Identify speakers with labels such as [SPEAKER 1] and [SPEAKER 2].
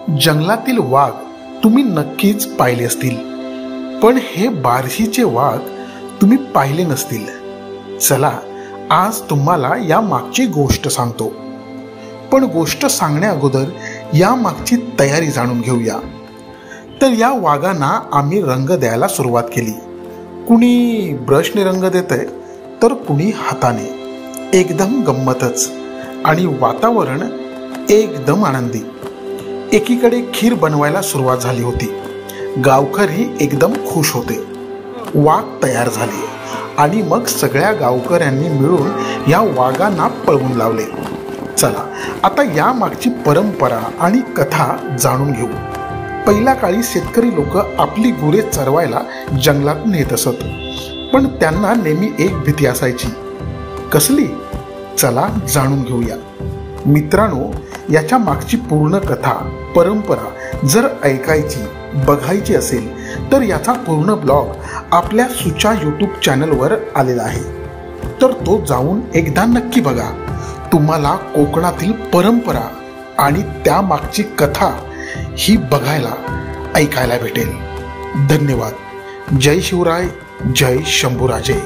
[SPEAKER 1] जंगलातील वाघ तुम्ही नक्कीच पाहिले असतील, पण हे बार्शीचे वाघ तुम्ही पाहिले नसतील. चला आज तुम्हाला या मागची गोष्ट सांगतो. पण गोष्ट सांगण्या अगोदर या मागची तयारी जाणून घेऊया. तर या वाघांना आम्ही रंग द्यायला सुरुवात केली. कुणी ब्रशने रंग देतंय तर कुणी हाताने. एकदम गंमतच आणि वातावरण एकदम आनंदी. एकीकडे खीर बनवायला सुरुवात झाली होती. गावकरी एकदम खुश होते. वाघ तयार झाले आणि मग सगळ्या गावकऱ्यांनी मिळून या वाघांना पळवून लावले. चला आता या मागची परंपरा आणि कथा जाणून घेऊ. पहिल्या काळी शेतकरी लोक आपली गुरे चरवायला जंगलात नेत असत, पण त्यांना नेहमी एक भीती असायची. कसली? चला जाणून घेऊया. मित्रांनो, याच्या मागची पूर्ण कथा परंपरा जर ऐकायची बघायची असेल तर याचा पूर्ण ब्लॉग आपल्या सुचा यूट्यूब चॅनलवर आलेला आहे, तर तो जाऊन एकदा नक्की बघा. तुम्हाला कोकणातील परंपरा आणि त्यामागची कथा ही बघायला ऐकायला भेटेल. धन्यवाद. जय शिवराय, जय शंभूराजे.